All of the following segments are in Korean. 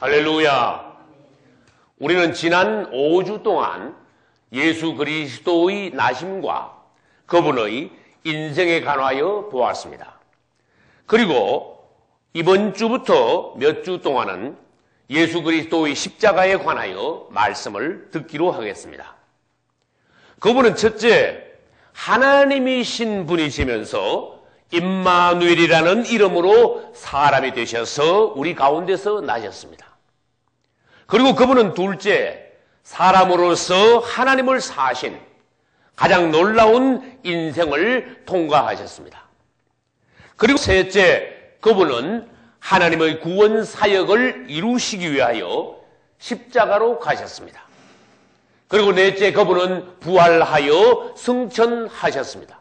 할렐루야. 우리는 지난 5주 동안 예수 그리스도의 나심과 그분의 인생에 관하여 보았습니다. 그리고 이번 주부터 몇 주 동안은 예수 그리스도의 십자가에 관하여 말씀을 듣기로 하겠습니다. 그분은 첫째, 하나님이신 분이시면서 임마누엘이라는 이름으로 사람이 되셔서 우리 가운데서 나셨습니다. 그리고 그분은 둘째, 사람으로서 하나님을 사신 가장 놀라운 인생을 통과하셨습니다. 그리고 셋째, 그분은 하나님의 구원 사역을 이루시기 위하여 십자가로 가셨습니다. 그리고 넷째, 그분은 부활하여 승천하셨습니다.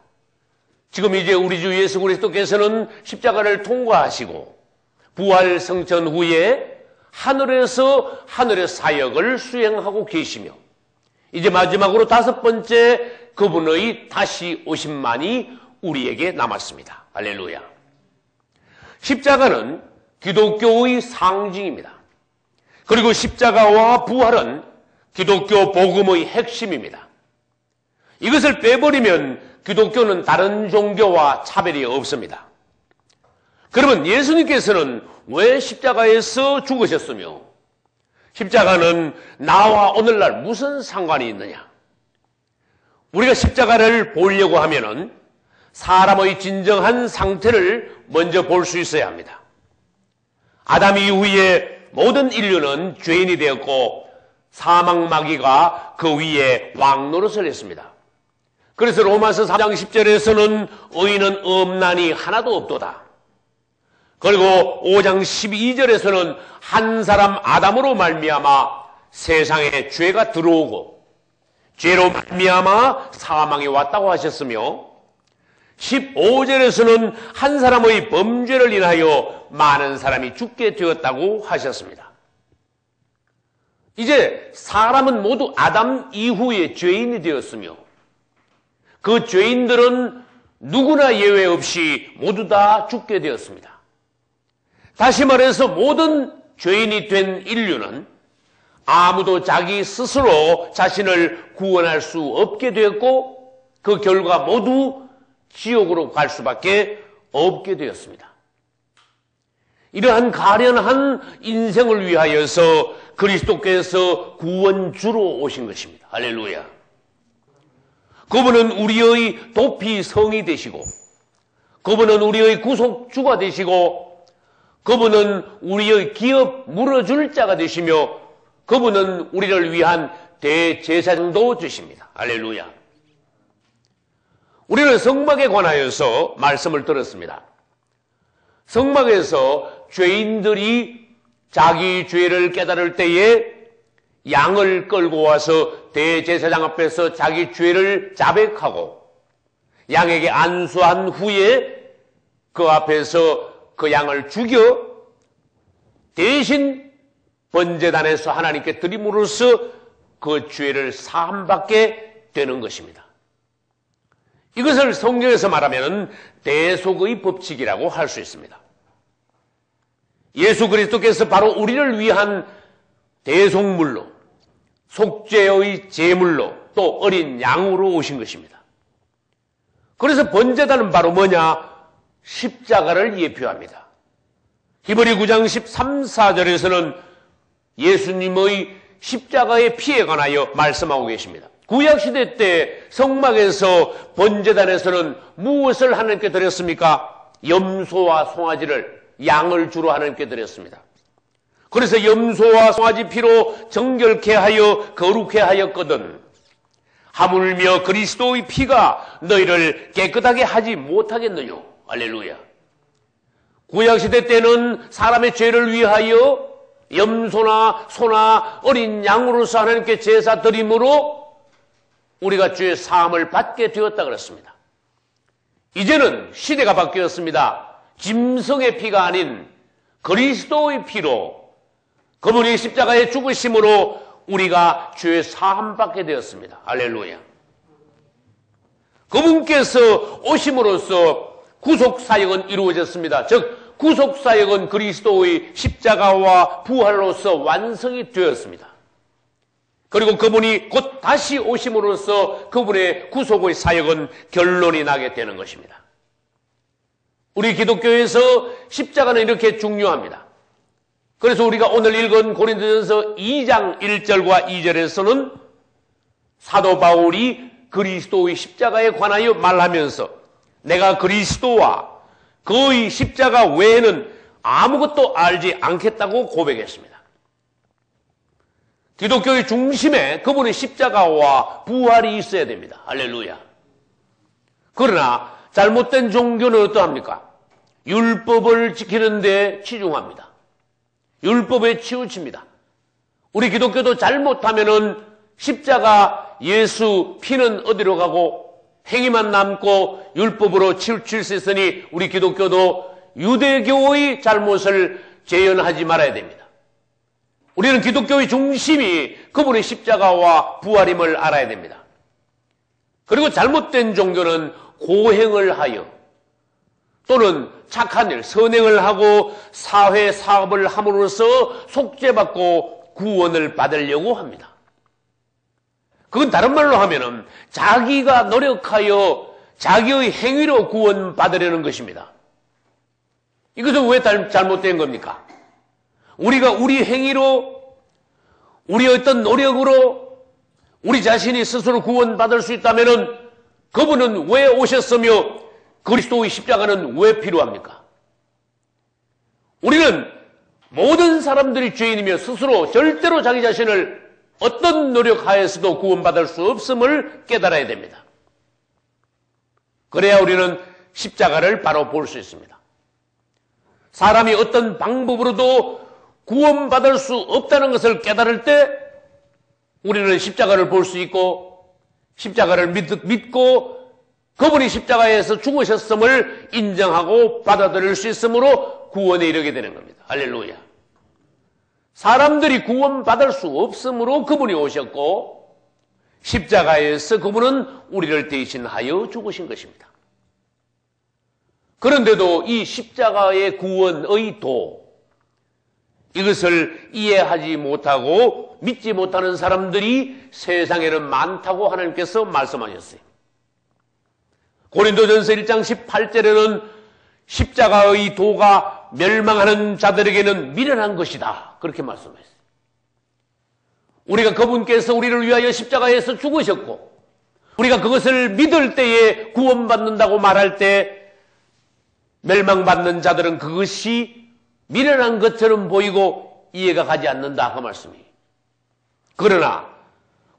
지금 이제 우리 주 예수 그리스도께서는 십자가를 통과하시고 부활 승천 후에 하늘에서 하늘의 사역을 수행하고 계시며 이제 마지막으로 다섯 번째, 그분의 다시 오심만이 우리에게 남았습니다. 할렐루야. 십자가는 기독교의 상징입니다. 그리고 십자가와 부활은 기독교 복음의 핵심입니다. 이것을 빼버리면 기독교는 다른 종교와 차별이 없습니다. 그러면 예수님께서는 왜 십자가에서 죽으셨으며 십자가는 나와 오늘날 무슨 상관이 있느냐? 우리가 십자가를 보려고 하면은 사람의 진정한 상태를 먼저 볼 수 있어야 합니다. 아담 이후에 모든 인류는 죄인이 되었고 사망 마귀가 그 위에 왕노릇을 했습니다. 그래서 로마서 3장 10절에서는 의인은 없나니 하나도 없도다. 그리고 5장 12절에서는 한 사람 아담으로 말미암아 세상에 죄가 들어오고 죄로 말미암아 사망이 왔다고 하셨으며 15절에서는 한 사람의 범죄를 인하여 많은 사람이 죽게 되었다고 하셨습니다. 이제 사람은 모두 아담 이후에 죄인이 되었으며 그 죄인들은 누구나 예외 없이 모두 다 죽게 되었습니다. 다시 말해서 모든 죄인이 된 인류는 아무도 자기 스스로 자신을 구원할 수 없게 되었고 그 결과 모두 지옥으로 갈 수밖에 없게 되었습니다. 이러한 가련한 인생을 위하여서 그리스도께서 구원주로 오신 것입니다. 할렐루야. 그분은 우리의 도피 성이 되시고 그분은 우리의 구속주가 되시고 그분은 우리의 기업 물어줄 자가 되시며 그분은 우리를 위한 대제사장도 되십니다. 할렐루야. 우리는 성막에 관하여서 말씀을 들었습니다. 성막에서 죄인들이 자기 죄를 깨달을 때에 양을 끌고 와서 대제사장 앞에서 자기 죄를 자백하고 양에게 안수한 후에 그 앞에서 그 양을 죽여 대신 번제단에서 하나님께 드림으로써 그 죄를 사함받게 되는 것입니다. 이것을 성경에서 말하면 대속의 법칙이라고 할 수 있습니다. 예수 그리스도께서 바로 우리를 위한 대속물로 속죄의 제물로 또 어린 양으로 오신 것입니다. 그래서 번제단은 바로 뭐냐? 십자가를 예표합니다. 히브리 9장 13, 14절에서는 예수님의 십자가의 피에 관하여 말씀하고 계십니다. 구약시대 때 성막에서 번제단에서는 무엇을 하나님께 드렸습니까? 염소와 송아지를, 양을 주로 하나님께 드렸습니다. 그래서 염소와 송아지 피로 정결케 하여 거룩해 하였거든 하물며 그리스도의 피가 너희를 깨끗하게 하지 못하겠느냐. 할렐루야. 구약시대 때는 사람의 죄를 위하여 염소나 소나 어린 양으로서 하나님께 제사 드림으로 우리가 죄 사함을 받게 되었다 그랬습니다. 이제는 시대가 바뀌었습니다. 짐승의 피가 아닌 그리스도의 피로 그분이 십자가에 죽으심으로 우리가 죄 사함 받게 되었습니다. 할렐루야. 그분께서 오심으로써 구속 사역은 이루어졌습니다. 즉 구속사역은 그리스도의 십자가와 부활로서 완성이 되었습니다. 그리고 그분이 곧 다시 오심으로써 그분의 구속의 사역은 결론이 나게 되는 것입니다. 우리 기독교에서 십자가는 이렇게 중요합니다. 그래서 우리가 오늘 읽은 고린도전서 2장 1절과 2절에서는 사도 바울이 그리스도의 십자가에 관하여 말하면서 내가 그리스도와 그의 십자가 외에는 아무것도 알지 않겠다고 고백했습니다. 기독교의 중심에 그분의 십자가와 부활이 있어야 됩니다. 할렐루야. 그러나 잘못된 종교는 어떠합니까? 율법을 지키는 데 치중합니다. 율법에 치우칩니다. 우리 기독교도 잘못하면은 십자가 예수 피는 어디로 가고 행위만 남고 율법으로 치우칠 수 있으니 우리 기독교도 유대교의 잘못을 재현하지 말아야 됩니다. 우리는 기독교의 중심이 그분의 십자가와 부활임을 알아야 됩니다. 그리고 잘못된 종교는 고행을 하여 또는 착한 일, 선행을 하고 사회 사업을 함으로써 속죄받고 구원을 받으려고 합니다. 그건 다른 말로 하면은 자기가 노력하여 자기의 행위로 구원받으려는 것입니다. 이것은 왜 잘못된 겁니까? 우리가 우리 행위로, 우리의 어떤 노력으로 우리 자신이 스스로 구원받을 수 있다면은 그분은 왜 오셨으며 그리스도의 십자가는 왜 필요합니까? 우리는 모든 사람들이 죄인이며 스스로 절대로 자기 자신을 어떤 노력하여서도 구원받을 수 없음을 깨달아야 됩니다. 그래야 우리는 십자가를 바로 볼 수 있습니다. 사람이 어떤 방법으로도 구원받을 수 없다는 것을 깨달을 때 우리는 십자가를 볼 수 있고 십자가를 믿고 그분이 십자가에서 죽으셨음을 인정하고 받아들일 수 있으므로 구원에 이르게 되는 겁니다. 할렐루야. 사람들이 구원받을 수 없으므로 그분이 오셨고 십자가에서 그분은 우리를 대신하여 죽으신 것입니다. 그런데도 이 십자가의 구원의 도, 이것을 이해하지 못하고 믿지 못하는 사람들이 세상에는 많다고 하나님께서 말씀하셨어요. 고린도전서 1장 18절에는 십자가의 도가 멸망하는 자들에게는 미련한 것이다. 그렇게 말씀했어요. 우리가 그분께서 우리를 위하여 십자가에서 죽으셨고 우리가 그것을 믿을 때에 구원받는다고 말할 때 멸망받는 자들은 그것이 미련한 것처럼 보이고 이해가 가지 않는다. 그 말씀이에요. 그러나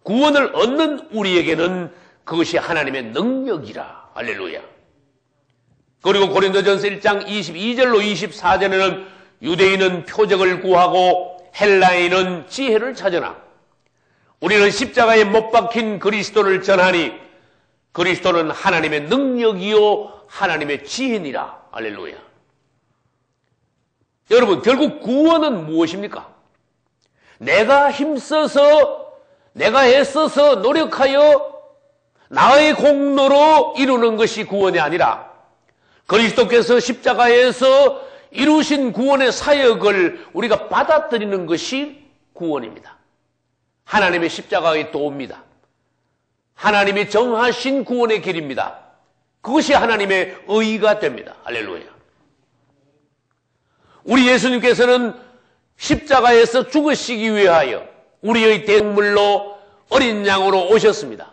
구원을 얻는 우리에게는 그것이 하나님의 능력이라. 할렐루야. 그리고 고린도전서 1장 22절로 24절에는 유대인은 표적을 구하고 헬라인은 지혜를 찾으나 우리는 십자가에 못 박힌 그리스도를 전하니 그리스도는 하나님의 능력이요 하나님의 지혜니라. 할렐루야. 여러분, 결국 구원은 무엇입니까? 내가 힘써서 내가 애써서 노력하여 나의 공로로 이루는 것이 구원이 아니라 그리스도께서 십자가에서 이루신 구원의 사역을 우리가 받아들이는 것이 구원입니다. 하나님의 십자가의 도입니다. 하나님이 정하신 구원의 길입니다. 그것이 하나님의 의가 됩니다. 할렐루야. 우리 예수님께서는 십자가에서 죽으시기 위하여 우리의 대물로 어린 양으로 오셨습니다.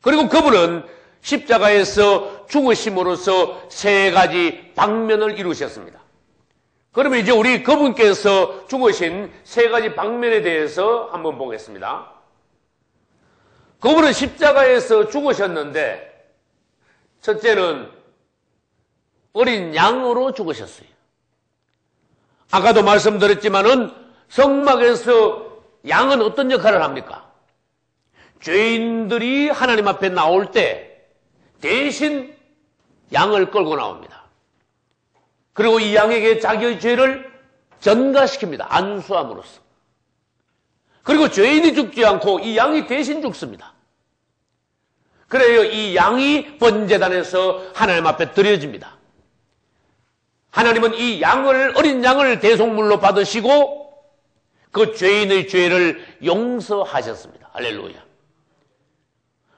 그리고 그분은 십자가에서 죽으심으로써 세 가지 방면을 이루셨습니다. 그러면 이제 우리 그분께서 죽으신 세 가지 방면에 대해서 한번 보겠습니다. 그분은 십자가에서 죽으셨는데 첫째는 어린 양으로 죽으셨어요. 아까도 말씀드렸지만은 성막에서 양은 어떤 역할을 합니까? 죄인들이 하나님 앞에 나올 때 대신 양을 끌고 나옵니다. 그리고 이 양에게 자기의 죄를 전가시킵니다. 안수함으로써. 그리고 죄인이 죽지 않고 이 양이 대신 죽습니다. 그래요, 이 양이 번제단에서 하나님 앞에 드려집니다. 하나님은 이 어린 양을 대속물로 받으시고 그 죄인의 죄를 용서하셨습니다. 할렐루야.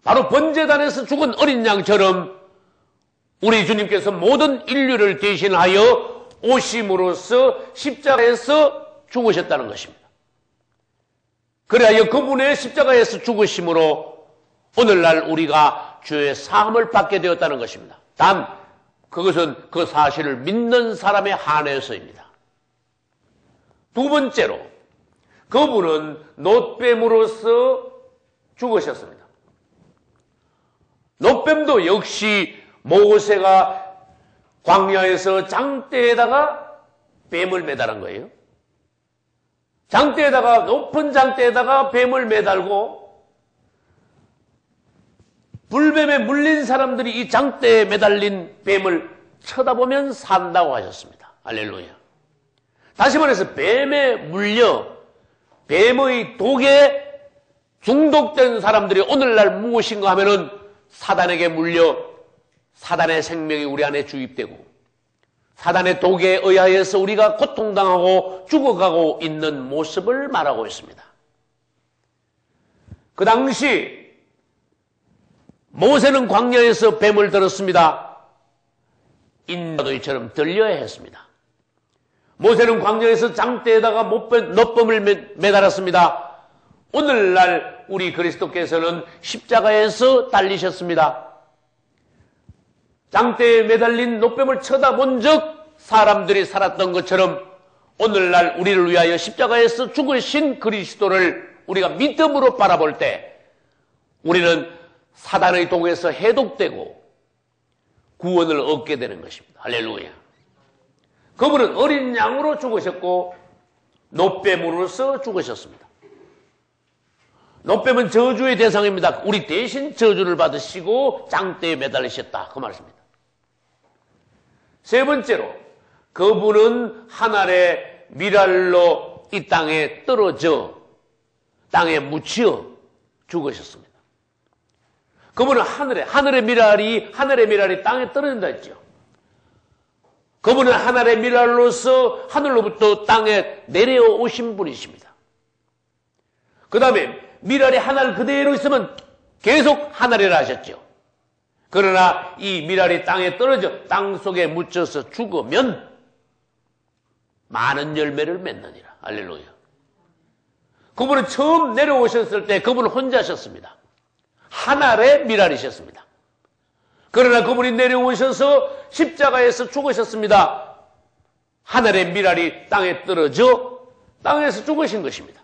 바로 번제단에서 죽은 어린 양처럼 우리 주님께서 모든 인류를 대신하여 오심으로써 십자가에서 죽으셨다는 것입니다. 그래야 그분의 십자가에서 죽으심으로 오늘날 우리가 죄의 사함을 받게 되었다는 것입니다. 단 그것은 그 사실을 믿는 사람에 한해서입니다. 두 번째로 그분은 놋뱀으로서 죽으셨습니다. 놋뱀도 역시 모세가 광야에서 장대에다가 뱀을 매달은 거예요. 장대에다가, 높은 장대에다가 뱀을 매달고 불뱀에 물린 사람들이 이 장대에 매달린 뱀을 쳐다보면 산다고 하셨습니다. 할렐루야. 다시 말해서 뱀에 물려 뱀의 독에 중독된 사람들이 오늘날 무엇인가 하면은 사단에게 물려 사단의 생명이 우리 안에 주입되고 사단의 독에 의하여서 우리가 고통당하고 죽어가고 있는 모습을 말하고 있습니다. 그 당시 모세는 광야에서 뱀을 들었습니다. 인도이처럼 들려야 했습니다. 모세는 광야에서 장대에다가 놋뱀을 매달았습니다. 오늘날 우리 그리스도께서는 십자가에서 달리셨습니다. 장대에 매달린 놋뱀을 쳐다본 적 사람들이 살았던 것처럼 오늘날 우리를 위하여 십자가에서 죽으신 그리스도를 우리가 믿음으로 바라볼 때 우리는 사단의 독에서 해독되고 구원을 얻게 되는 것입니다. 할렐루야. 그분은 어린 양으로 죽으셨고 놋뱀으로서 죽으셨습니다. 놋뱀은 저주의 대상입니다. 우리 대신 저주를 받으시고 장대에 매달리셨다. 그 말씀입니다. 세 번째로 그분은 한 알의 밀알로 이 땅에 떨어져 땅에 묻혀 죽으셨습니다. 그분은 하늘의 밀알이 땅에 떨어진다 했죠. 그분은 하늘의 밀알로서 하늘로부터 땅에 내려오신 분이십니다. 그 다음에 밀알이 하늘 그대로 있으면 계속 하늘이라 하셨죠. 그러나 이 밀알이 땅에 떨어져 땅 속에 묻혀서 죽으면 많은 열매를 맺느니라. 할렐루야. 그분은 처음 내려오셨을 때 그분은 혼자셨습니다. 하늘의 밀알이셨습니다. 그러나 그분이 내려오셔서 십자가에서 죽으셨습니다. 하늘의 밀알이 땅에 떨어져 땅에서 죽으신 것입니다.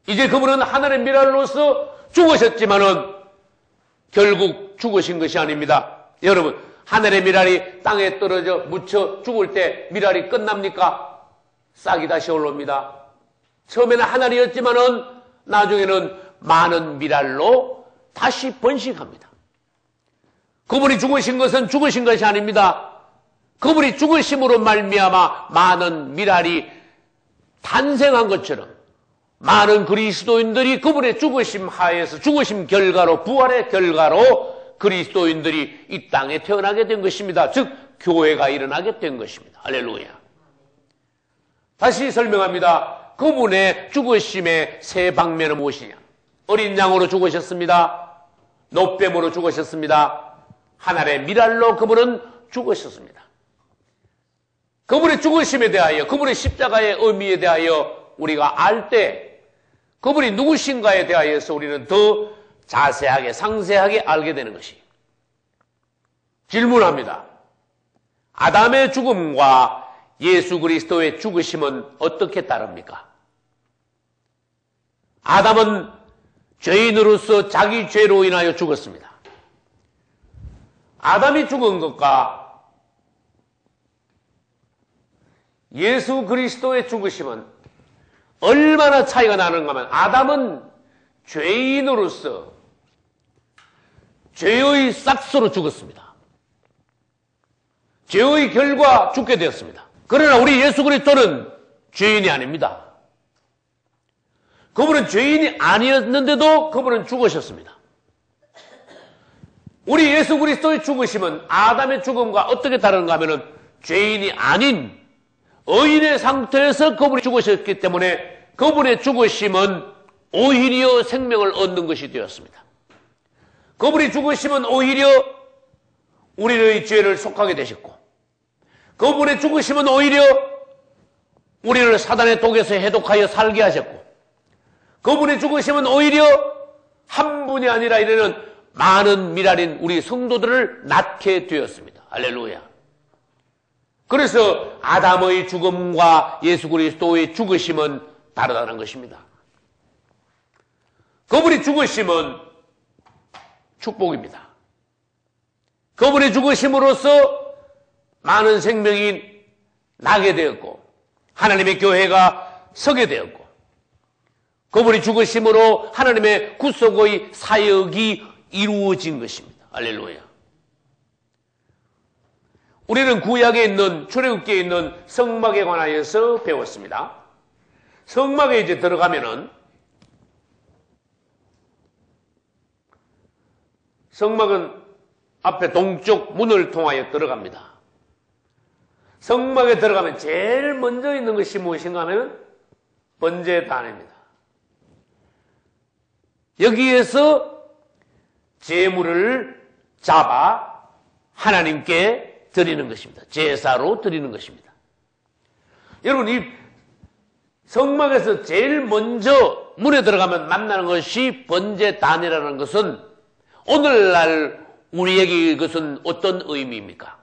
이제 그분은 하늘의 밀알로서 죽으셨지만은 결국 죽으신 것이 아닙니다. 여러분, 하늘의 밀알이 땅에 떨어져 묻혀 죽을 때 밀알이 끝납니까? 싹이 다시 올라옵니다. 처음에는 하늘이었지만은 나중에는 많은 밀알로 다시 번식합니다. 그분이 죽으신 것은 죽으신 것이 아닙니다. 그분이 죽으심으로 말미암아 많은 밀알이 탄생한 것처럼 많은 그리스도인들이 그분의 죽으심 하에서 죽으심 결과로 부활의 결과로 그리스도인들이 이 땅에 태어나게 된 것입니다. 즉 교회가 일어나게 된 것입니다. 할렐루야. 다시 설명합니다. 그분의 죽으심의 세 방면은 무엇이냐? 어린 양으로 죽으셨습니다. 놋뱀으로 죽으셨습니다. 하늘의 밀알로 그분은 죽으셨습니다. 그분의 죽으심에 대하여 그분의 십자가의 의미에 대하여 우리가 알 때 그분이 누구신가에 대하여서 우리는 더 자세하게 상세하게 알게 되는 것이 질문합니다. 아담의 죽음과 예수 그리스도의 죽으심은 어떻게 다릅니까? 아담은 죄인으로서 자기 죄로 인하여 죽었습니다. 아담이 죽은 것과 예수 그리스도의 죽으심은 얼마나 차이가 나는가 하면 아담은 죄인으로서 죄의 싹수로 죽었습니다. 죄의 결과 죽게 되었습니다. 그러나 우리 예수 그리스도는 죄인이 아닙니다. 그분은 죄인이 아니었는데도 그분은 죽으셨습니다. 우리 예수 그리스도의 죽으심은 아담의 죽음과 어떻게 다른가 하면은 죄인이 아닌 의인의 상태에서 그분이 죽으셨기 때문에 그분의 죽으심은 오히려 생명을 얻는 것이 되었습니다. 그분이 죽으심은 오히려 우리의 죄를 속하게 되셨고, 그분의 죽으심은 오히려 우리를 사단의 독에서 해독하여 살게 하셨고, 그분의 죽으심은 오히려 한 분이 아니라 이래는 많은 미랄인 우리 성도들을 낳게 되었습니다. 할렐루야. 그래서 아담의 죽음과 예수 그리스도의 죽으심은 다르다는 것입니다. 그분이 죽으심은 축복입니다. 그분의 죽으심으로써 많은 생명이 나게 되었고 하나님의 교회가 서게 되었고 그분이 죽으심으로 하나님의 구속의 사역이 이루어진 것입니다. 할렐루야. 우리는 구약에 있는 출애굽기에 있는 성막에 관하여서 배웠습니다. 성막에 이제 들어가면은 성막은 앞에 동쪽 문을 통하여 들어갑니다. 성막에 들어가면 제일 먼저 있는 것이 무엇인가 하면 번제단입니다. 여기에서 제물을 잡아 하나님께 드리는 것입니다. 제사로 드리는 것입니다. 여러분, 이 성막에서 제일 먼저 문에 들어가면 만나는 것이 번제단이라는 것은 오늘날 우리에게 이것은 어떤 의미입니까?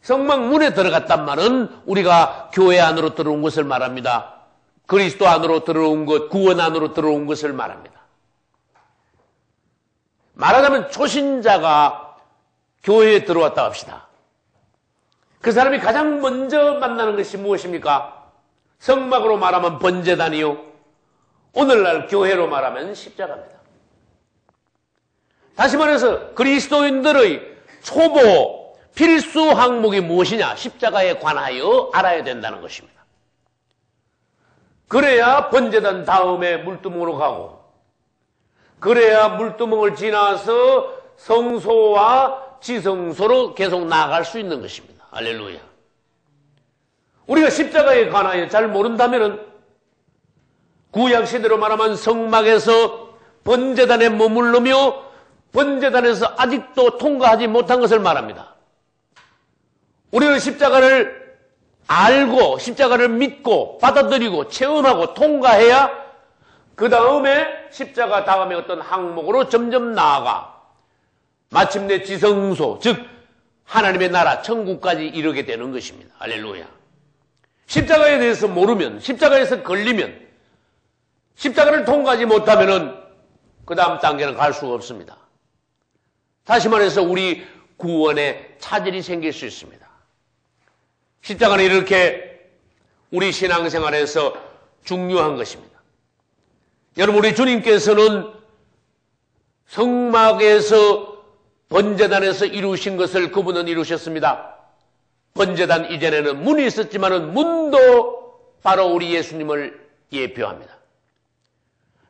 성막 문에 들어갔단 말은 우리가 교회 안으로 들어온 것을 말합니다. 그리스도 안으로 들어온 것, 구원 안으로 들어온 것을 말합니다. 말하자면 초신자가 교회에 들어왔다 합시다. 그 사람이 가장 먼저 만나는 것이 무엇입니까? 성막으로 말하면 번제단이요, 오늘날 교회로 말하면 십자가입니다. 다시 말해서 그리스도인들의 초보 필수 항목이 무엇이냐? 십자가에 관하여 알아야 된다는 것입니다. 그래야 번제단 다음에 물두멍으로 가고, 그래야 물두멍을 지나서 성소와 지성소로 계속 나아갈 수 있는 것입니다. 할렐루야. 우리가 십자가에 관하여 잘 모른다면 구약시대로 말하면 성막에서 번제단에 머무르며 번제단에서 아직도 통과하지 못한 것을 말합니다. 우리는 십자가를 알고 십자가를 믿고 받아들이고 체험하고 통과해야 그 다음에 십자가 다음에 어떤 항목으로 점점 나아가 마침내 지성소, 즉 하나님의 나라 천국까지 이르게 되는 것입니다. 할렐루야. 십자가에 대해서 모르면, 십자가에서 걸리면, 십자가를 통과하지 못하면 그 다음 단계는 갈 수가 없습니다. 다시 말해서 우리 구원에 차질이 생길 수 있습니다. 십자가는 이렇게 우리 신앙생활에서 중요한 것입니다. 여러분, 우리 주님께서는 성막에서 번제단에서 이루신 것을 그분은 이루셨습니다. 번제단 이전에는 문이 있었지만은 문도 바로 우리 예수님을 예표합니다.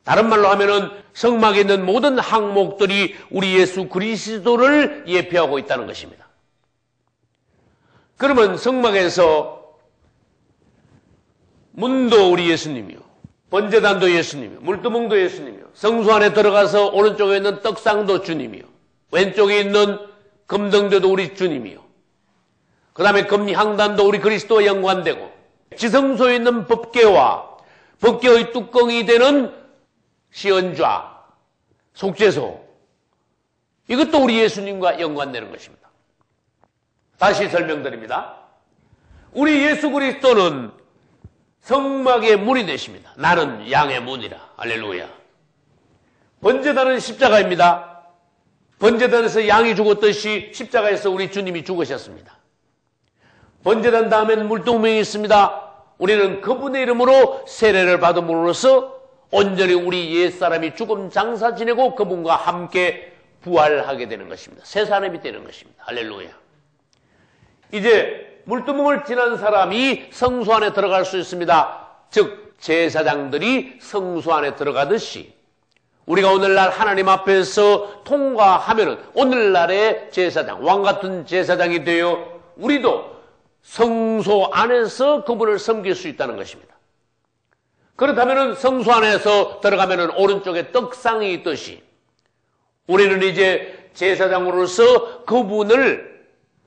다른 말로 하면은 성막에 있는 모든 항목들이 우리 예수 그리스도를 예표하고 있다는 것입니다. 그러면 성막에서 문도 우리 예수님이요, 번제단도 예수님이요, 물두멍도 예수님이요, 성소 안에 들어가서 오른쪽에 있는 떡상도 주님이요, 왼쪽에 있는 금등대도 우리 주님이요, 그 다음에 금향단도 우리 그리스도와 연관되고, 지성소에 있는 법궤와 법궤의 뚜껑이 되는 시언좌, 속죄소, 이것도 우리 예수님과 연관되는 것입니다. 다시 설명드립니다. 우리 예수 그리스도는 성막의 문이 되십니다. 나는 양의 문이라. 할렐루야. 번제단은 십자가입니다. 번제단에서 양이 죽었듯이 십자가에서 우리 주님이 죽으셨습니다. 번제단 다음에는 물두멍이 있습니다. 우리는 그분의 이름으로 세례를 받음으로써 온전히 우리 옛사람이 죽음 장사 지내고 그분과 함께 부활하게 되는 것입니다. 새 사람이 되는 것입니다. 할렐루야. 이제 물두멍을 지난 사람이 성소 안에 들어갈 수 있습니다. 즉 제사장들이 성소 안에 들어가듯이 우리가 오늘날 하나님 앞에서 통과하면은 오늘날의 제사장, 왕같은 제사장이 되어 우리도 성소 안에서 그분을 섬길 수 있다는 것입니다. 그렇다면은 성소 안에서 들어가면은 오른쪽에 떡상이 있듯이 우리는 이제 제사장으로서 그분을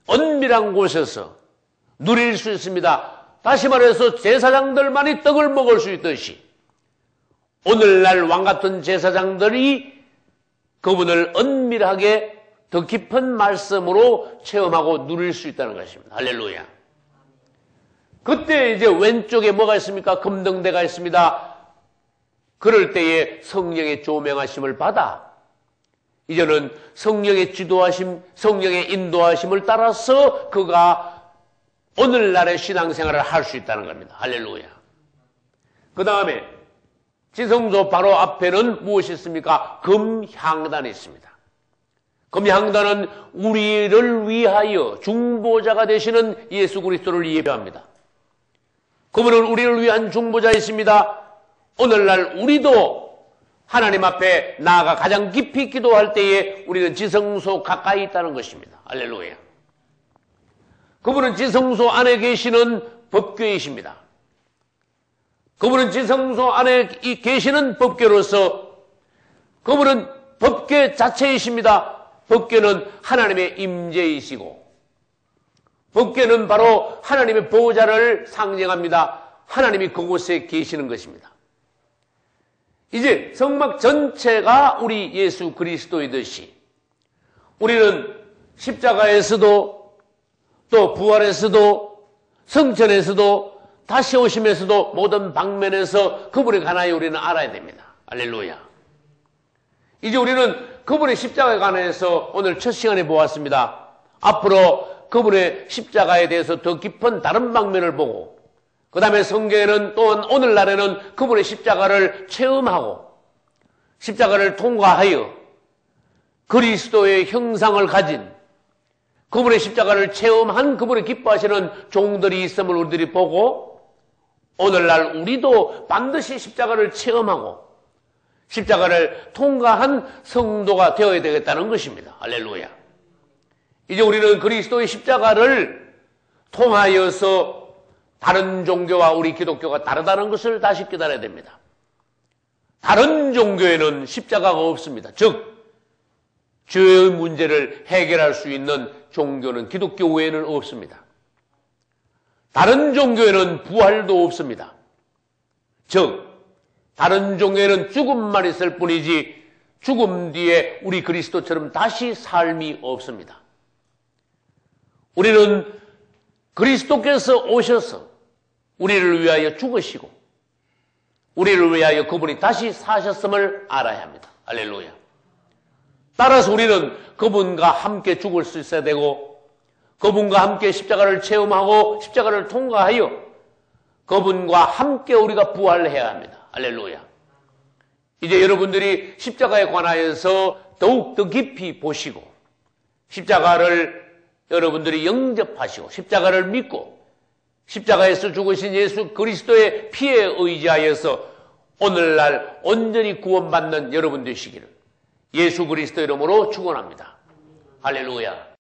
은밀한 곳에서 누릴 수 있습니다. 다시 말해서 제사장들만이 떡을 먹을 수 있듯이 오늘날 왕같은 제사장들이 그분을 은밀하게 더 깊은 말씀으로 체험하고 누릴 수 있다는 것입니다. 할렐루야. 그때 이제 왼쪽에 뭐가 있습니까? 금등대가 있습니다. 그럴 때에 성령의 조명하심을 받아 이제는 성령의 지도하심, 성령의 인도하심을 따라서 그가 오늘날의 신앙생활을 할 수 있다는 겁니다. 할렐루야. 그 다음에 지성소 바로 앞에는 무엇이 있습니까? 금향단이 있습니다. 금향단은 우리를 위하여 중보자가 되시는 예수 그리스도를 예배합니다. 그분은 우리를 위한 중보자이십니다. 오늘날 우리도 하나님 앞에 나아가 가장 깊이 기도할 때에 우리는 지성소 가까이 있다는 것입니다. 할렐루야. 그분은 지성소 안에 계시는 법궤이십니다. 그분은 지성소 안에 계시는 법궤로서 그분은 법궤 자체이십니다. 법궤는 하나님의 임재이시고 법궤는 바로 하나님의 보좌를 상징합니다. 하나님이 그곳에 계시는 것입니다. 이제 성막 전체가 우리 예수 그리스도이듯이 우리는 십자가에서도 또 부활에서도 성천에서도 다시 오심에서도 모든 방면에서 그분에 관하여 우리는 알아야 됩니다. 할렐루야. 이제 우리는 그분의 십자가에 관해서 오늘 첫 시간에 보았습니다. 앞으로 그분의 십자가에 대해서 더 깊은 다른 방면을 보고 그 다음에 성경에는 또한 오늘날에는 그분의 십자가를 체험하고 십자가를 통과하여 그리스도의 형상을 가진 그분의 십자가를 체험한 그분의 기뻐하시는 종들이 있음을 우리들이 보고 오늘날 우리도 반드시 십자가를 체험하고 십자가를 통과한 성도가 되어야 되겠다는 것입니다. 할렐루야. 이제 우리는 그리스도의 십자가를 통하여서 다른 종교와 우리 기독교가 다르다는 것을 다시 깨달아야 됩니다. 다른 종교에는 십자가가 없습니다. 즉 죄의 문제를 해결할 수 있는 종교는 기독교 외에는 없습니다. 다른 종교에는 부활도 없습니다. 즉 다른 종교에는 죽음만 있을 뿐이지 죽음 뒤에 우리 그리스도처럼 다시 삶이 없습니다. 우리는 그리스도께서 오셔서 우리를 위하여 죽으시고 우리를 위하여 그분이 다시 사셨음을 알아야 합니다. 할렐루야. 따라서 우리는 그분과 함께 죽을 수 있어야 되고 그분과 함께 십자가를 체험하고 십자가를 통과하여 그분과 함께 우리가 부활해야 합니다. 할렐루야. 이제 여러분들이 십자가에 관하여서 더욱 더 깊이 보시고 십자가를 여러분들이 영접하시고 십자가를 믿고 십자가에서 죽으신 예수 그리스도의 피에 의지하여서 오늘날 온전히 구원받는 여러분 되시기를 예수 그리스도 이름으로 축원합니다. 할렐루야.